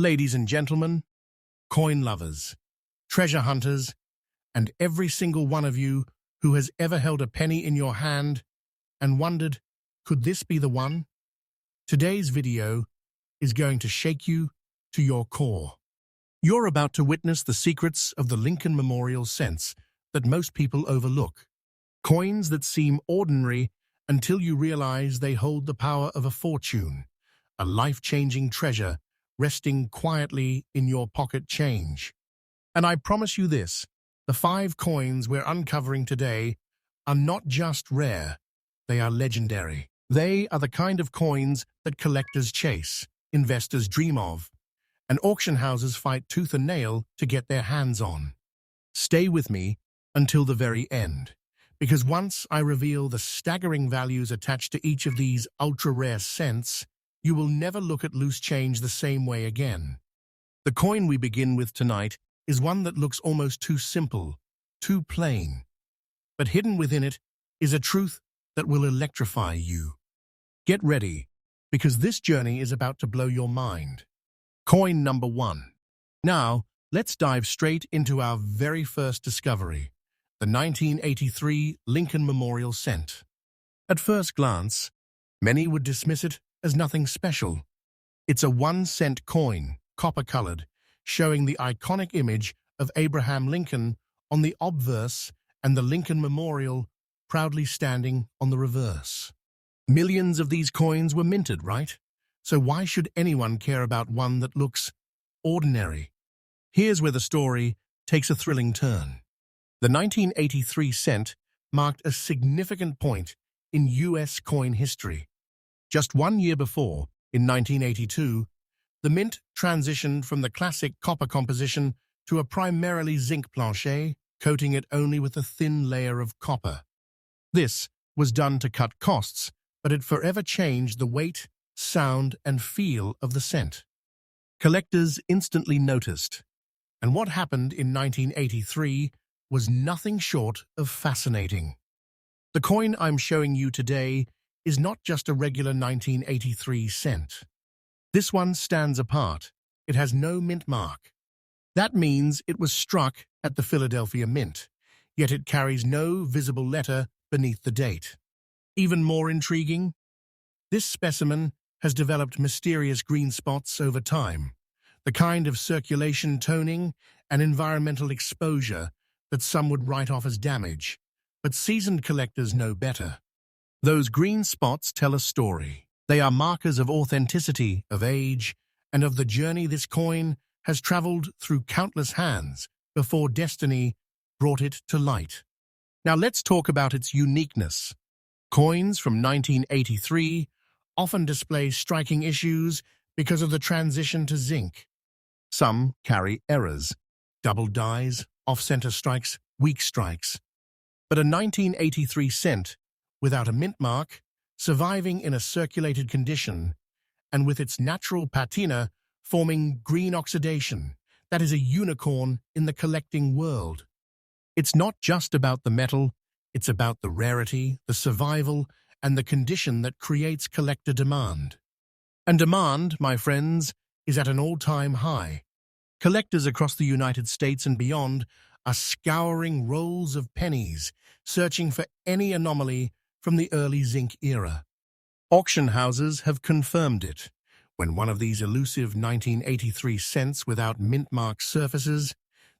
Ladies and gentlemen, coin lovers, treasure hunters, and every single one of you who has ever held a penny in your hand and wondered, could this be the one? Today's video is going to shake you to your core. You're about to witness the secrets of the Lincoln Memorial cents that most people overlook. Coins that seem ordinary until you realize they hold the power of a fortune, a life-changing treasure resting quietly in your pocket change. And I promise you this, the 5 coins we're uncovering today are not just rare, they are legendary. They are the kind of coins that collectors chase, investors dream of, and auction houses fight tooth and nail to get their hands on. Stay with me until the very end, because once I reveal the staggering values attached to each of these ultra-rare cents, you will never look at loose change the same way again. The coin we begin with tonight is one that looks almost too simple, too plain. But hidden within it is a truth that will electrify you. Get ready, because this journey is about to blow your mind. Coin number 1. Now, let's dive straight into our very first discovery, the 1983 Lincoln Memorial cent. At first glance, many would dismiss it as nothing special. It's a 1-cent coin, copper-colored, showing the iconic image of Abraham Lincoln on the obverse and the Lincoln Memorial proudly standing on the reverse. Millions of these coins were minted, right? So why should anyone care about one that looks ordinary? Here's where the story takes a thrilling turn. The 1983 cent marked a significant point in U.S. coin history. Just 1 year before, in 1982, the mint transitioned from the classic copper composition to a primarily zinc planchet, coating it only with a thin layer of copper. This was done to cut costs, but it forever changed the weight, sound, and feel of the cent. Collectors instantly noticed, and what happened in 1983 was nothing short of fascinating. The coin I'm showing you today is not just a regular 1983 cent. This one stands apart. It has no mint mark. That means it was struck at the Philadelphia Mint, yet it carries no visible letter beneath the date. Even more intriguing, this specimen has developed mysterious green spots over time, the kind of circulation toning and environmental exposure that some would write off as damage, but seasoned collectors know better. Those green spots tell a story. They are markers of authenticity, of age, and of the journey this coin has traveled through countless hands before destiny brought it to light. Now let's talk about its uniqueness. Coins from 1983 often display striking issues because of the transition to zinc. Some carry errors, double dies, off-center strikes, weak strikes. But a 1983 cent, without a mint mark, surviving in a circulated condition, and with its natural patina forming green oxidation, that is a unicorn in the collecting world. It's not just about the metal, it's about the rarity, the survival, and the condition that creates collector demand. And demand, my friends, is at an all-time high. Collectors across the United States and beyond are scouring rolls of pennies, searching for any anomaly from the early zinc era. Auction houses have confirmed it. When one of these elusive 1983 cents without mint mark surfaces,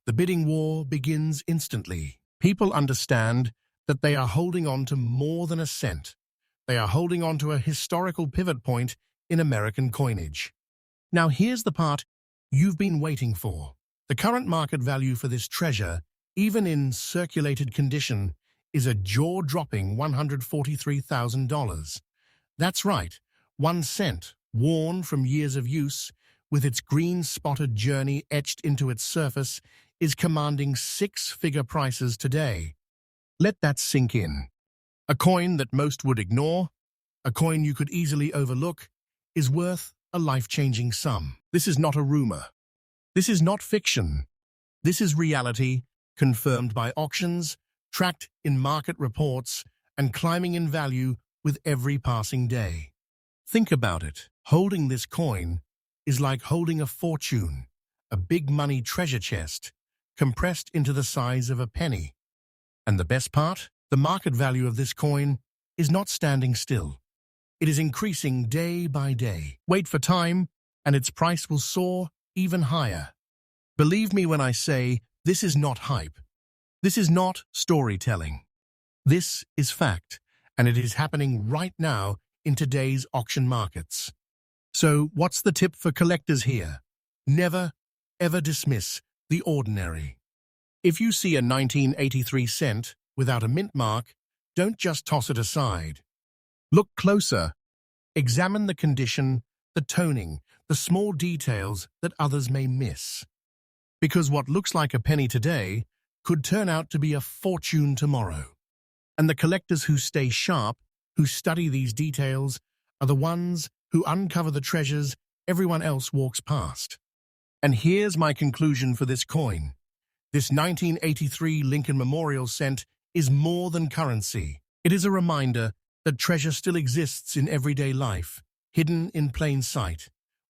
the bidding war begins instantly. People understand that they are holding on to more than a cent. They are holding on to a historical pivot point in American coinage. Now here's the part you've been waiting for. The current market value for this treasure, even in circulated condition, is a jaw-dropping $143,000. That's right, 1 cent, worn from years of use, with its green-spotted journey etched into its surface, is commanding 6-figure prices today. Let that sink in. A coin that most would ignore, a coin you could easily overlook, is worth a life-changing sum. This is not a rumor. This is not fiction. This is reality, confirmed by auctions, tracked in market reports, and climbing in value with every passing day. Think about it. Holding this coin is like holding a fortune, a big money treasure chest, compressed into the size of a penny. And the best part? The market value of this coin is not standing still. It is increasing day by day. Wait for time, and its price will soar even higher. Believe me when I say this is not hype. This is not storytelling. This is fact, and it is happening right now in today's auction markets. So what's the tip for collectors here? Never, ever dismiss the ordinary. If you see a 1983 cent without a mint mark, don't just toss it aside. Look closer. Examine the condition, the toning, the small details that others may miss. Because what looks like a penny today could turn out to be a fortune tomorrow. And the collectors who stay sharp, who study these details, are the ones who uncover the treasures everyone else walks past. And here's my conclusion for this coin. This 1983 Lincoln Memorial cent is more than currency. It is a reminder that treasure still exists in everyday life, hidden in plain sight,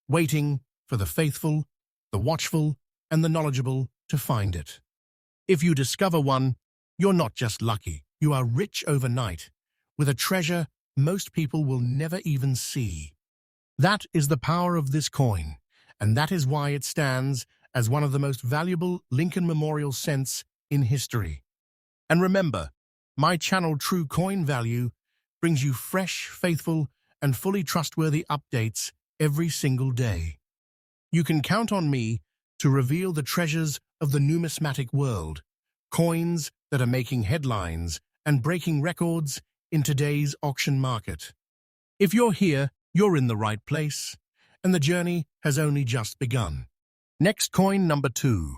waiting for the faithful, the watchful, and the knowledgeable to find it. If you discover one, you're not just lucky, you are rich overnight, with a treasure most people will never even see. That is the power of this coin, and that is why it stands as one of the most valuable Lincoln Memorial cents in history. And remember, my channel True Coin Value brings you fresh, faithful, and fully trustworthy updates every single day. You can count on me to reveal the treasures of the numismatic world, coins that are making headlines and breaking records in today's auction market. If you're here, you're in the right place, and the journey has only just begun. Next coin number 2.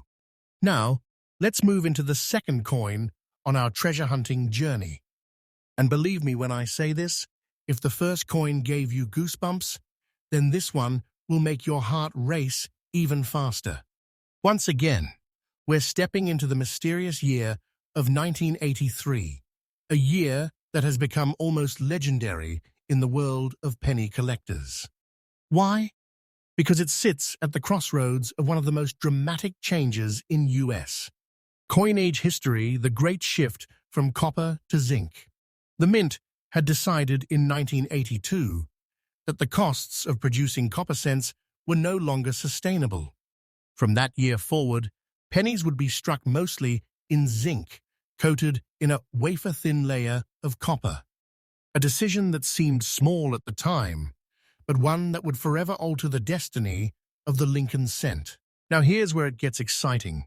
Now, let's move into the second coin on our treasure hunting journey. And believe me when I say this, if the first coin gave you goosebumps, then this one will make your heart race even faster. Once again, we're stepping into the mysterious year of 1983, a year that has become almost legendary in the world of penny collectors. Why? Because it sits at the crossroads of one of the most dramatic changes in U.S. coinage history, the great shift from copper to zinc. The Mint had decided in 1982 that the costs of producing copper cents were no longer sustainable. From that year forward, pennies would be struck mostly in zinc, coated in a wafer-thin layer of copper. A decision that seemed small at the time, but one that would forever alter the destiny of the Lincoln cent. Now here's where it gets exciting.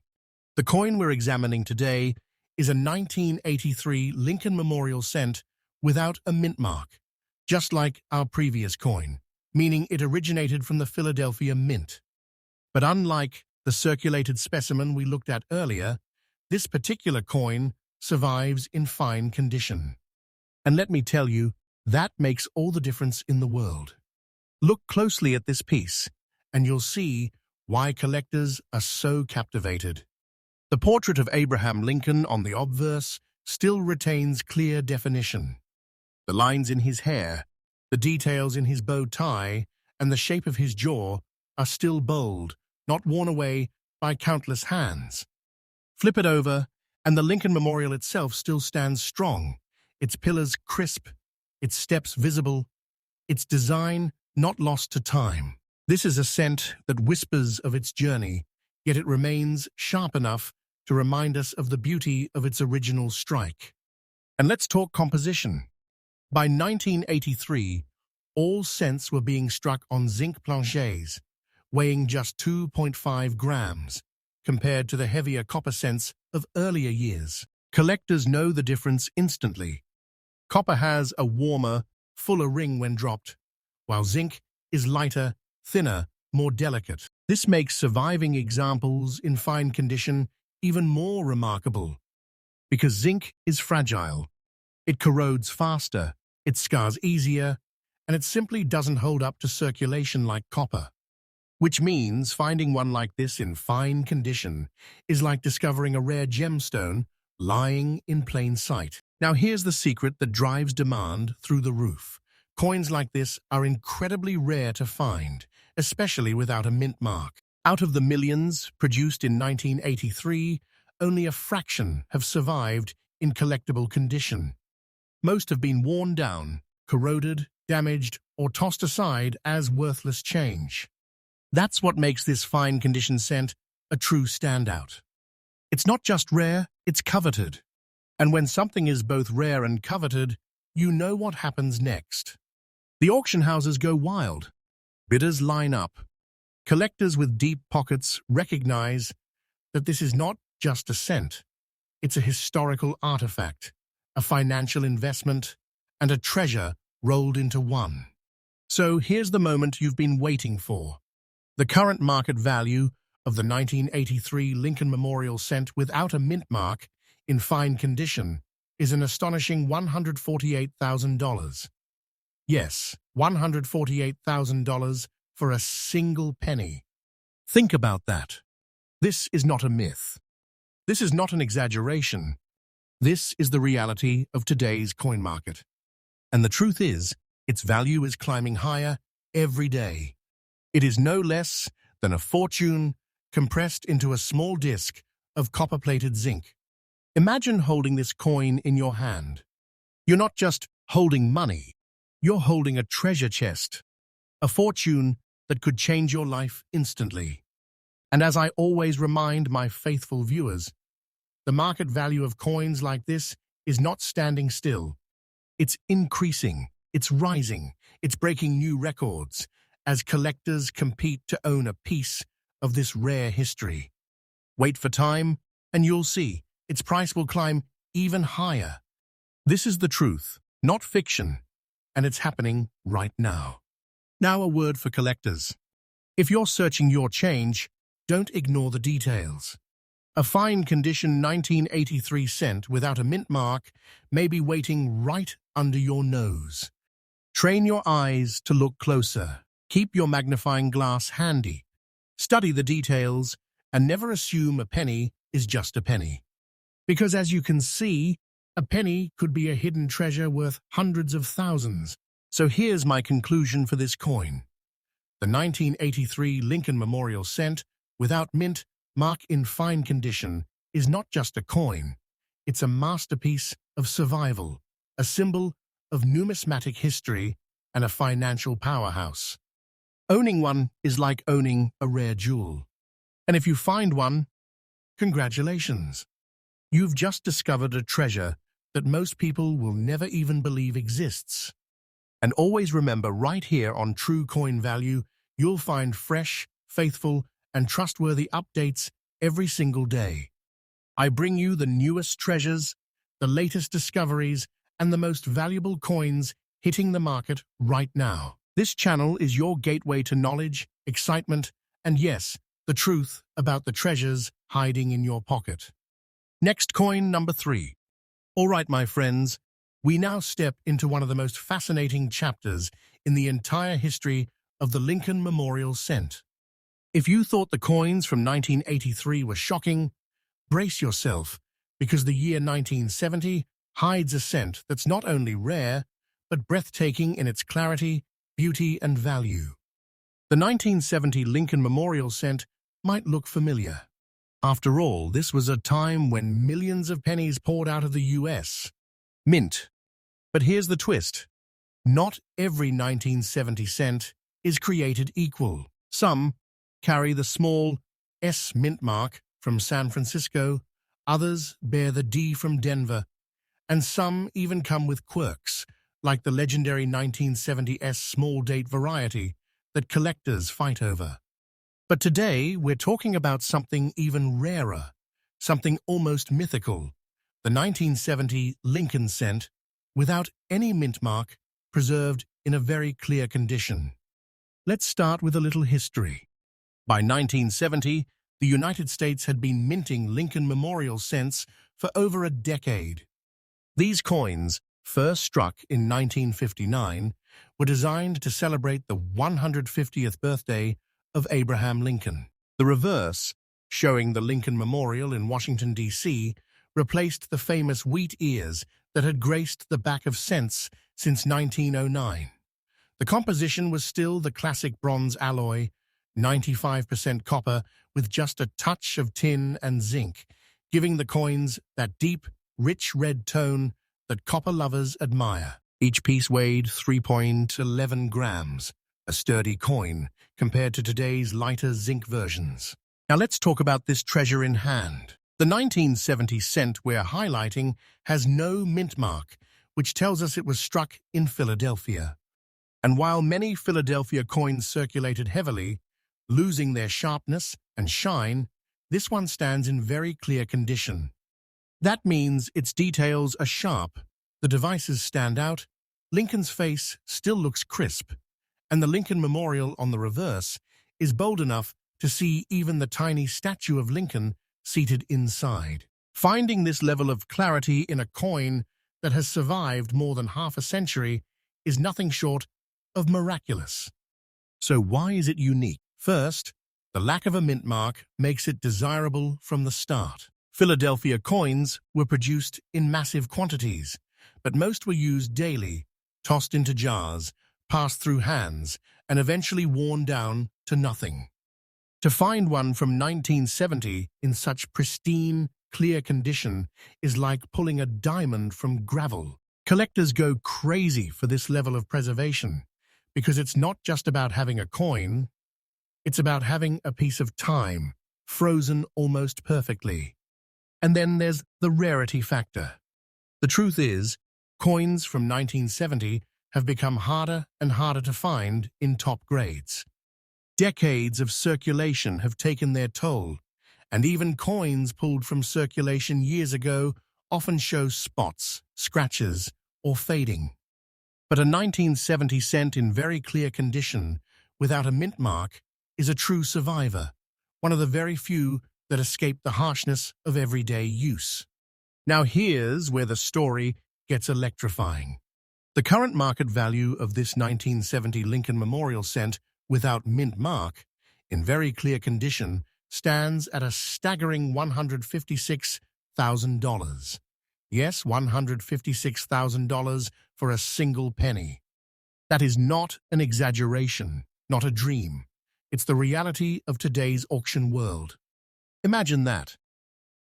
The coin we're examining today is a 1983 Lincoln Memorial cent without a mint mark, just like our previous coin, meaning it originated from the Philadelphia Mint. But unlike the circulated specimen we looked at earlier, this particular coin survives in fine condition. And let me tell you, that makes all the difference in the world. Look closely at this piece, and you'll see why collectors are so captivated. The portrait of Abraham Lincoln on the obverse still retains clear definition. The lines in his hair, the details in his bow tie, and the shape of his jaw are still bold, not worn away by countless hands. Flip it over, and the Lincoln Memorial itself still stands strong, its pillars crisp, its steps visible, its design not lost to time. This is a cent that whispers of its journey, yet it remains sharp enough to remind us of the beauty of its original strike. And let's talk composition. By 1983, all cents were being struck on zinc planchets, weighing just 2.5 grams, compared to the heavier copper cents of earlier years. Collectors know the difference instantly. Copper has a warmer, fuller ring when dropped, while zinc is lighter, thinner, more delicate. This makes surviving examples in fine condition even more remarkable, because zinc is fragile. It corrodes faster, it scars easier, and it simply doesn't hold up to circulation like copper. Which means finding one like this in fine condition is like discovering a rare gemstone lying in plain sight. Now here's the secret that drives demand through the roof. Coins like this are incredibly rare to find, especially without a mint mark. Out of the millions produced in 1983, only a fraction have survived in collectible condition. Most have been worn down, corroded, damaged, or tossed aside as worthless change. That's what makes this fine condition cent a true standout. It's not just rare, it's coveted. And when something is both rare and coveted, you know what happens next. The auction houses go wild. Bidders line up. Collectors with deep pockets recognize that this is not just a cent. It's a historical artifact, a financial investment, and a treasure rolled into one. So here's the moment you've been waiting for. The current market value of the 1983 Lincoln Memorial cent without a mint mark in fine condition is an astonishing $148,000. Yes, $148,000 for a single penny. Think about that. This is not a myth. This is not an exaggeration. This is the reality of today's coin market. And the truth is, its value is climbing higher every day. It is no less than a fortune compressed into a small disc of copper-plated zinc. Imagine holding this coin in your hand. You're not just holding money, you're holding a treasure chest, a fortune that could change your life instantly. And as I always remind my faithful viewers, the market value of coins like this is not standing still. It's increasing, it's rising, it's breaking new records as collectors compete to own a piece of this rare history. Wait for time, and you'll see its price will climb even higher. This is the truth, not fiction, and it's happening right now. Now a word for collectors. If you're searching your change, don't ignore the details. A fine condition 1983 cent without a mint mark may be waiting right under your nose. Train your eyes to look closer. Keep your magnifying glass handy. Study the details and never assume a penny is just a penny. Because as you can see, a penny could be a hidden treasure worth hundreds of thousands. So here's my conclusion for this coin. The 1983 Lincoln Memorial cent, without mint, mark in fine condition, is not just a coin. It's a masterpiece of survival, a symbol of numismatic history, and a financial powerhouse. Owning one is like owning a rare jewel. And if you find one, congratulations. You've just discovered a treasure that most people will never even believe exists. And always remember, right here on True Coin Value, you'll find fresh, faithful, and trustworthy updates every single day. I bring you the newest treasures, the latest discoveries, and the most valuable coins hitting the market right now. This channel is your gateway to knowledge, excitement, and yes, the truth about the treasures hiding in your pocket. Next coin, number 3. All right, my friends, we now step into one of the most fascinating chapters in the entire history of the Lincoln Memorial cent. If you thought the coins from 1983 were shocking, brace yourself, because the year 1970 hides a cent that's not only rare, but breathtaking in its clarity, beauty, and value. The 1970 Lincoln Memorial cent might look familiar. After all, this was a time when millions of pennies poured out of the U.S. Mint. But here's the twist. Not every 1970 cent is created equal. Some carry the small S mint mark from San Francisco, others bear the D from Denver, and some even come with quirks, like the legendary 1970 S small date variety that collectors fight over. But today, we're talking about something even rarer, something almost mythical, the 1970 Lincoln cent, without any mint mark, preserved in a very clear condition. Let's start with a little history. By 1970, the United States had been minting Lincoln Memorial cents for over a decade. These coins, first struck in 1959, were designed to celebrate the 150th birthday of Abraham Lincoln. The reverse, showing the Lincoln Memorial in Washington, D.C., replaced the famous wheat ears that had graced the back of cents since 1909. The composition was still the classic bronze alloy, 95% copper with just a touch of tin and zinc, giving the coins that deep, rich red tone that copper lovers admire. Each piece weighed 3.11 grams, a sturdy coin compared to today's lighter zinc versions. Now let's talk about this treasure in hand. The 1970 cent we're highlighting has no mint mark, which tells us it was struck in Philadelphia. And while many Philadelphia coins circulated heavily, losing their sharpness and shine, this one stands in very clear condition. That means its details are sharp, the devices stand out, Lincoln's face still looks crisp, and the Lincoln Memorial on the reverse is bold enough to see even the tiny statue of Lincoln seated inside. Finding this level of clarity in a coin that has survived more than half a century is nothing short of miraculous. So why is it unique? First, the lack of a mint mark makes it desirable from the start. Philadelphia coins were produced in massive quantities, but most were used daily, tossed into jars, passed through hands, and eventually worn down to nothing. To find one from 1970 in such pristine, clear condition is like pulling a diamond from gravel. Collectors go crazy for this level of preservation because it's not just about having a coin, it's about having a piece of time, frozen almost perfectly. And then there's the rarity factor. The truth is, coins from 1970 have become harder and harder to find in top grades. Decades of circulation have taken their toll, and even coins pulled from circulation years ago often show spots, scratches, or fading. But a 1970 cent in very clear condition, without a mint mark, is a true survivor, one of the very few that escape the harshness of everyday use. Now here's where the story gets electrifying. The current market value of this 1970 Lincoln Memorial cent without mint mark, in very clear condition, stands at a staggering $156,000. Yes, $156,000 for a single penny. That is not an exaggeration, not a dream. It's the reality of today's auction world. Imagine that.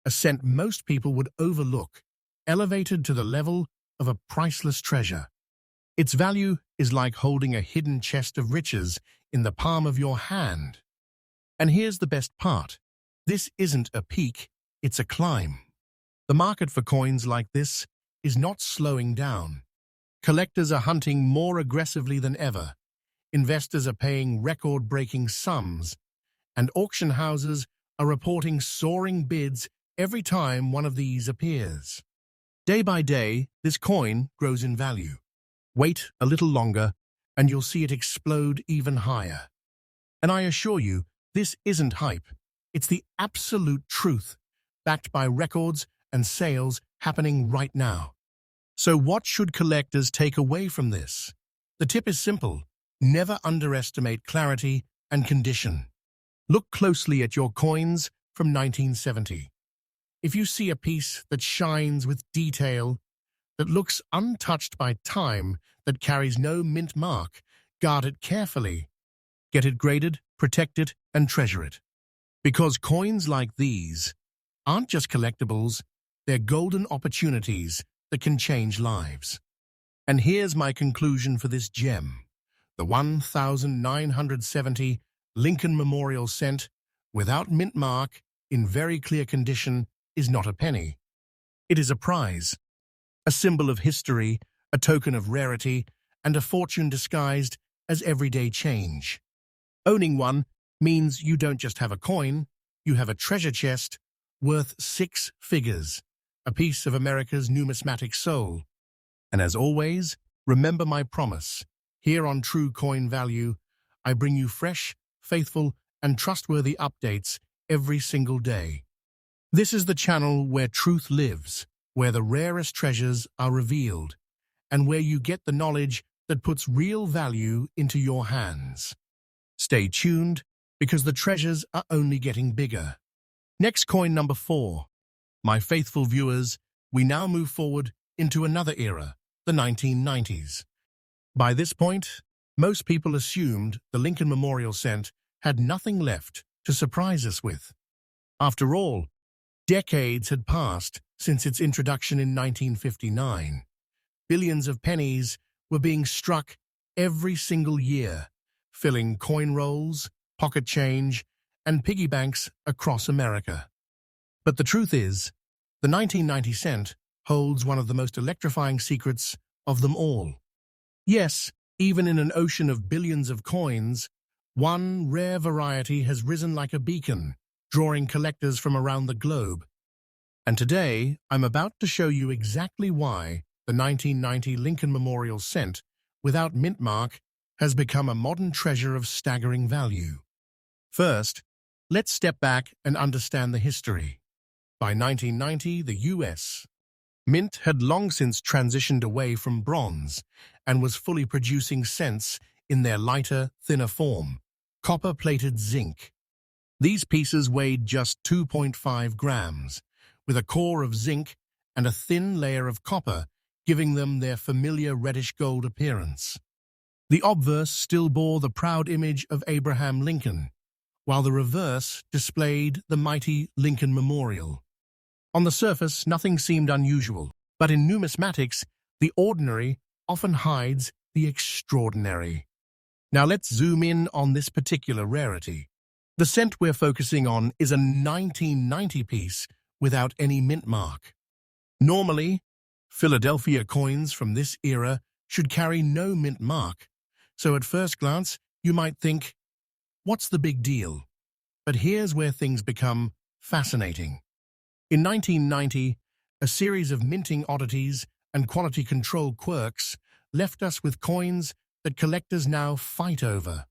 A cent most people would overlook, elevated to the level of a priceless treasure. Its value is like holding a hidden chest of riches in the palm of your hand. And here's the best part. This isn't a peak, it's a climb. The market for coins like this is not slowing down. Collectors are hunting more aggressively than ever. Investors are paying record-breaking sums, and auction houses are reporting soaring bids every time one of these appears. Day by day, this coin grows in value. Wait a little longer, and you'll see it explode even higher. And I assure you, this isn't hype. It's the absolute truth, backed by records and sales happening right now. So what should collectors take away from this? The tip is simple. Never underestimate clarity and condition. Look closely at your coins from 1970. If you see a piece that shines with detail, that looks untouched by time, that carries no mint mark, guard it carefully. Get it graded, protect it, and treasure it. Because coins like these aren't just collectibles, they're golden opportunities that can change lives. And here's my conclusion for this gem. The 1970 Lincoln Memorial cent, without mint mark, in very clear condition, is not a penny. It is a prize, a symbol of history, a token of rarity, and a fortune disguised as everyday change. Owning one means you don't just have a coin, you have a treasure chest worth 6 figures, a piece of America's numismatic soul. And as always, remember my promise. Here on True Coin Value, I bring you fresh, faithful, and trustworthy updates every single day. This is the channel where truth lives, where the rarest treasures are revealed, and where you get the knowledge that puts real value into your hands. Stay tuned, because the treasures are only getting bigger. Next coin number 4. My faithful viewers, we now move forward into another era, the 1990s. By this point, Most people assumed the Lincoln Memorial Cent had nothing left to surprise us with. After all, decades had passed since its introduction in 1959. Billions of pennies were being struck every single year, filling coin rolls, pocket change, and piggy banks across America. But the truth is, the 1990 cent holds one of the most electrifying secrets of them all. Yes, even in an ocean of billions of coins, one rare variety has risen like a beacon, drawing collectors from around the globe. And today, I'm about to show you exactly why the 1990 Lincoln Memorial Cent, without mint mark, has become a modern treasure of staggering value. First, let's step back and understand the history. By 1990, the U.S. Mint had long since transitioned away from bronze and was fully producing cents in their lighter, thinner form, copper-plated zinc. These pieces weighed just 2.5 grams, with a core of zinc and a thin layer of copper, giving them their familiar reddish-gold appearance. The obverse still bore the proud image of Abraham Lincoln, while the reverse displayed the mighty Lincoln Memorial. On the surface, nothing seemed unusual, but in numismatics, the ordinary often hides the extraordinary. Now let's zoom in on this particular rarity. The cent we're focusing on is a 1990 piece without any mint mark. Normally, Philadelphia coins from this era should carry no mint mark, so at first glance, you might think, what's the big deal? But here's where things become fascinating. In 1990, a series of minting oddities and quality control quirks left us with coins that collectors now fight over.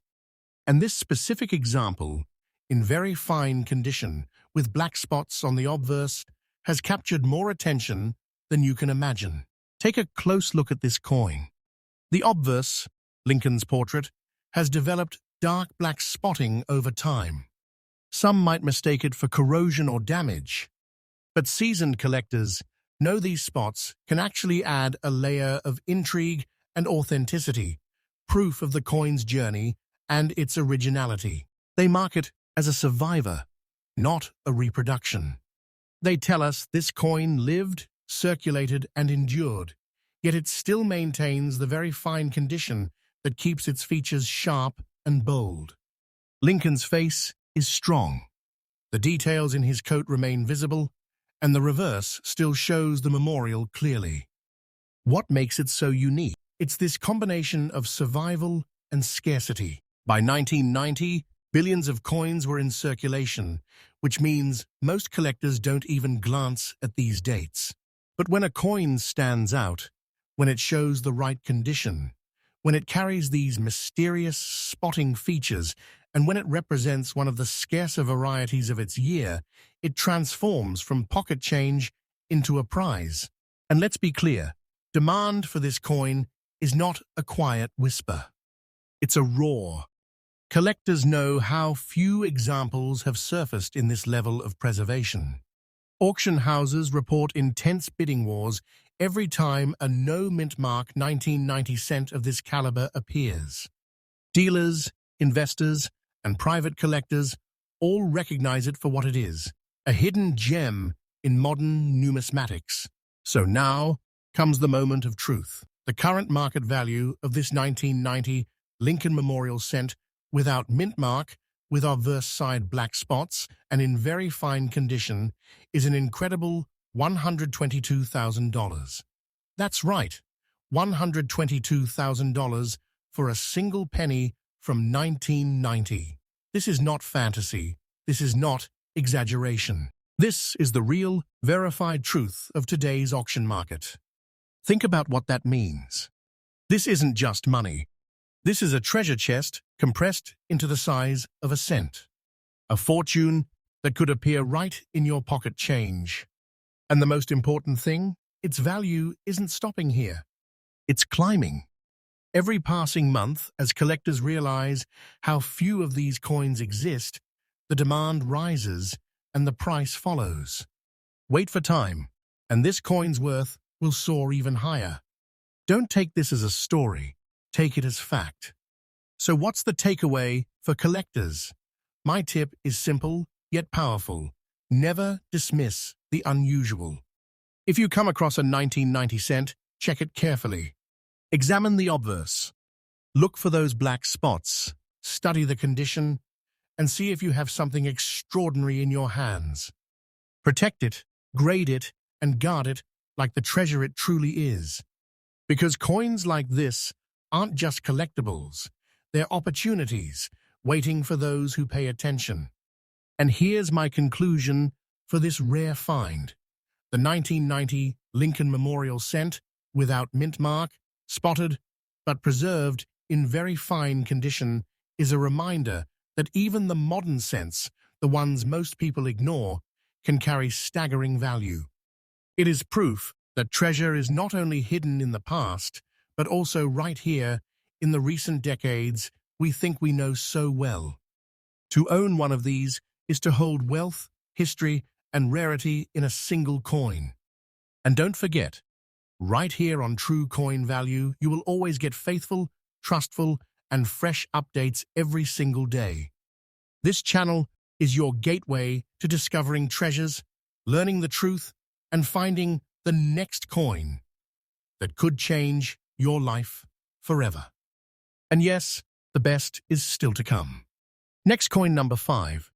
And this specific example, in very fine condition, with black spots on the obverse, has captured more attention than you can imagine. Take a close look at this coin. The obverse, Lincoln's portrait, has developed dark black spotting over time. Some might mistake it for corrosion or damage, but seasoned collectors know these spots can actually add a layer of intrigue and authenticity, proof of the coin's journey and its originality. They mark it as a survivor, not a reproduction. They tell us this coin lived, circulated, and endured, yet it still maintains the very fine condition that keeps its features sharp and bold. Lincoln's face is strong. The details in his coat remain visible, and the reverse still shows the memorial clearly. What makes it so unique? It's this combination of survival and scarcity. By 1990, billions of coins were in circulation, which means most collectors don't even glance at these dates. But when a coin stands out, when it shows the right condition, when it carries these mysterious spotting features, and when it represents one of the scarcer varieties of its year, it transforms from pocket change into a prize. And let's be clear, demand for this coin is not a quiet whisper. It's a roar. Collectors know how few examples have surfaced in this level of preservation. Auction houses report intense bidding wars every time a no-mint mark 1990 cent of this caliber appears. Dealers, investors, and private collectors all recognize it for what it is, a hidden gem in modern numismatics. So now comes the moment of truth. The current market value of this 1990 Lincoln Memorial cent without mint mark, with obverse side black spots, and in very fine condition, is an incredible $122,000. That's right, $122,000 for a single penny from 1990. This is not fantasy. This is not exaggeration. This is the real, verified truth of today's auction market. Think about what that means. This isn't just money. This is a treasure chest compressed into the size of a cent. A fortune that could appear right in your pocket change. And the most important thing, its value isn't stopping here. It's climbing. Every passing month, as collectors realize how few of these coins exist, the demand rises and the price follows. Wait for time, and this coin's worth will soar even higher. Don't take this as a story. Take it as fact. So what's the takeaway for collectors? My tip is simple yet powerful. Never dismiss the unusual. If you come across a 1990 cent, check it carefully. Examine the obverse. Look for those black spots. Study the condition and see if you have something extraordinary in your hands. Protect it, grade it, and guard it like the treasure it truly is. Because coins like this aren't just collectibles, they're opportunities waiting for those who pay attention. And here's my conclusion for this rare find. The 1990 Lincoln Memorial cent, without mint mark, spotted, but preserved in very fine condition, is a reminder that even the modern cents, the ones most people ignore, can carry staggering value. It is proof that treasure is not only hidden in the past, but also right here in the recent decades we think we know so well. To own one of these is to hold wealth, history, and rarity in a single coin. And don't forget, right here on True Coin Value, you will always get faithful, trustful, and fresh updates every single day. This channel is your gateway to discovering treasures, learning the truth, and finding the next coin that could change your life forever. And yes, the best is still to come. Next coin number 5.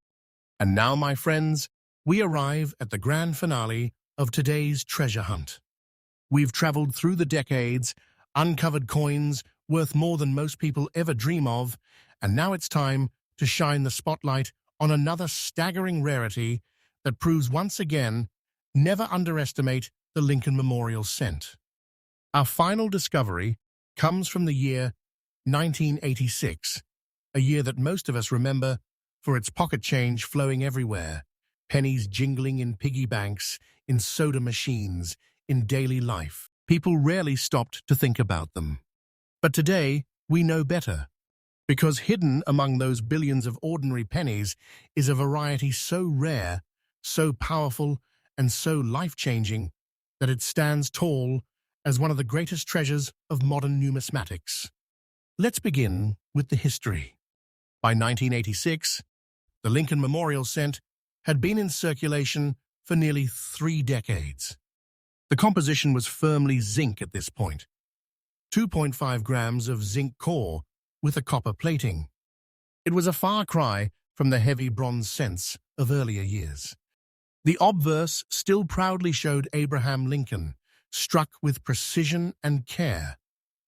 And now, my friends, we arrive at the grand finale of today's treasure hunt. We've traveled through the decades, uncovered coins worth more than most people ever dream of, and now it's time to shine the spotlight on another staggering rarity that proves once again, never underestimate the Lincoln Memorial cent. Our final discovery comes from the year 1986, a year that most of us remember for its pocket change flowing everywhere, pennies jingling in piggy banks, in soda machines, in daily life. People rarely stopped to think about them. But today, we know better, because hidden among those billions of ordinary pennies is a variety so rare, so powerful, and so life-changing that it stands tall as one of the greatest treasures of modern numismatics. Let's begin with the history. By 1986, the Lincoln Memorial cent had been in circulation for nearly 3 decades. The composition was firmly zinc at this point, 2.5 grams of zinc core with a copper plating. It was a far cry from the heavy bronze cents of earlier years. The obverse still proudly showed Abraham Lincoln, struck with precision and care,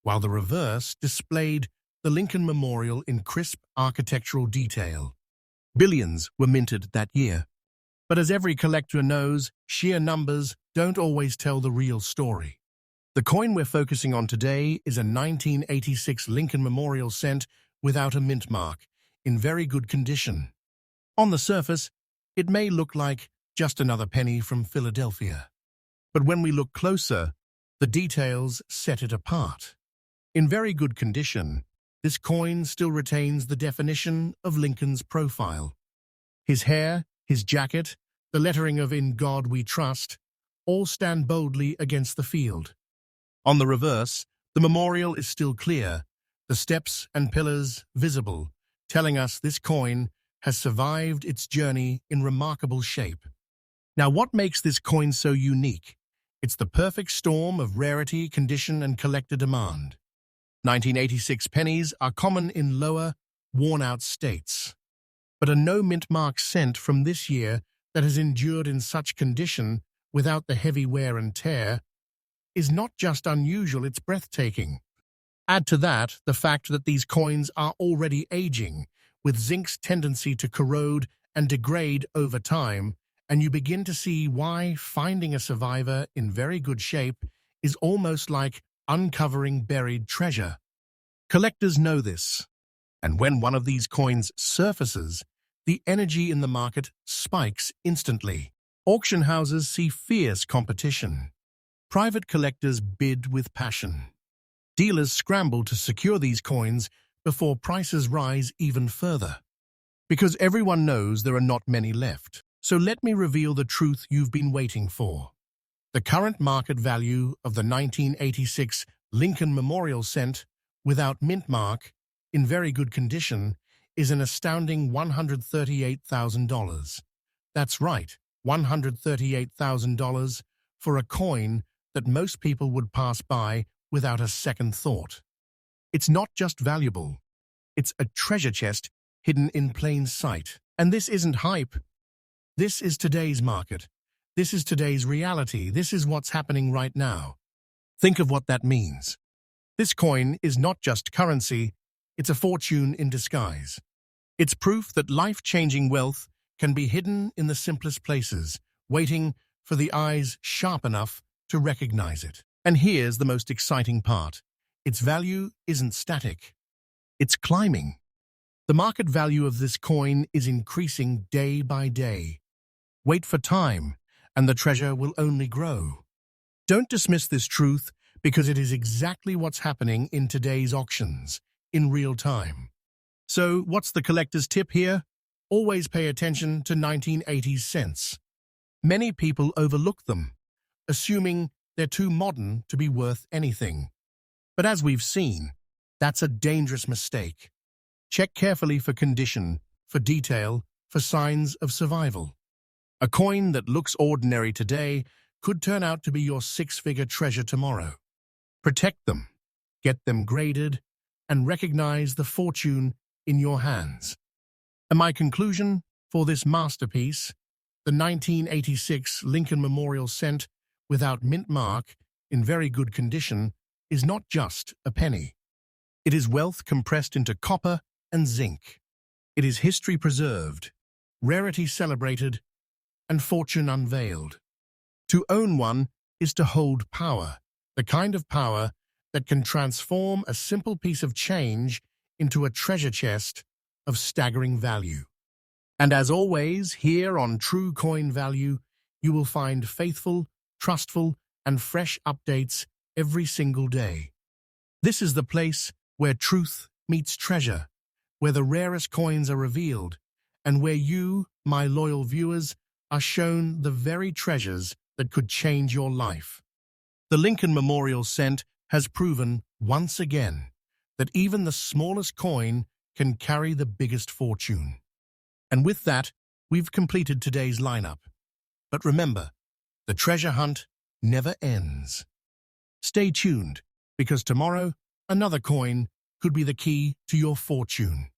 while the reverse displayed the Lincoln Memorial in crisp architectural detail. Billions were minted that year. But as every collector knows, sheer numbers don't always tell the real story. The coin we're focusing on today is a 1986 Lincoln Memorial cent without a mint mark, in very good condition. On the surface, it may look like just another penny from Philadelphia. But when we look closer, the details set it apart. In very good condition, this coin still retains the definition of Lincoln's profile. His hair, his jacket, the lettering of "In God We Trust," all stand boldly against the field. On the reverse, the memorial is still clear, the steps and pillars visible, telling us this coin has survived its journey in remarkable shape. Now, what makes this coin so unique? It's the perfect storm of rarity, condition, and collector demand. 1986 pennies are common in lower, worn-out states. But a no-mint mark cent from this year that has endured in such condition without the heavy wear and tear is not just unusual, it's breathtaking. Add to that the fact that these coins are already aging, with zinc's tendency to corrode and degrade over time, and you begin to see why finding a survivor in very good shape is almost like uncovering buried treasure. Collectors know this, and when one of these coins surfaces, the energy in the market spikes instantly. Auction houses see fierce competition. Private collectors bid with passion. Dealers scramble to secure these coins before prices rise even further. Because everyone knows there are not many left. So let me reveal the truth you've been waiting for. The current market value of the 1986 Lincoln Memorial cent without mint mark in very good condition is an astounding $138,000. That's right, $138,000 for a coin that most people would pass by without a second thought. It's not just valuable, it's a treasure chest hidden in plain sight. And this isn't hype. This is today's market. This is today's reality. This is what's happening right now. Think of what that means. This coin is not just currency, it's a fortune in disguise. It's proof that life-changing wealth can be hidden in the simplest places, waiting for the eyes sharp enough to recognize it. And here's the most exciting part. Its value isn't static. It's climbing. The market value of this coin is increasing day by day. Wait for time, and the treasure will only grow. Don't dismiss this truth because it is exactly what's happening in today's auctions, in real time. So, what's the collector's tip here? Always pay attention to 1980s cents. Many people overlook them, assuming they're too modern to be worth anything. But as we've seen, that's a dangerous mistake. Check carefully for condition, for detail, for signs of survival. A coin that looks ordinary today could turn out to be your six-figure treasure tomorrow. Protect them, get them graded, and recognize the fortune in your hands. And my conclusion for this masterpiece, the 1986 Lincoln Memorial Cent without mint mark, in very good condition, is not just a penny. It is wealth compressed into copper and zinc. It is history preserved, rarity celebrated, and fortune unveiled. To own one is to hold power, the kind of power that can transform a simple piece of change into a treasure chest of staggering value. And as always, here on True Coin Value, you will find faithful, trustful, and fresh updates every single day. This is the place where truth meets treasure, where the rarest coins are revealed, and where you, my loyal viewers, are shown the very treasures that could change your life. The Lincoln Memorial Cent has proven, once again, that even the smallest coin can carry the biggest fortune. And with that, we've completed today's lineup. But remember, the treasure hunt never ends. Stay tuned, because tomorrow, another coin could be the key to your fortune.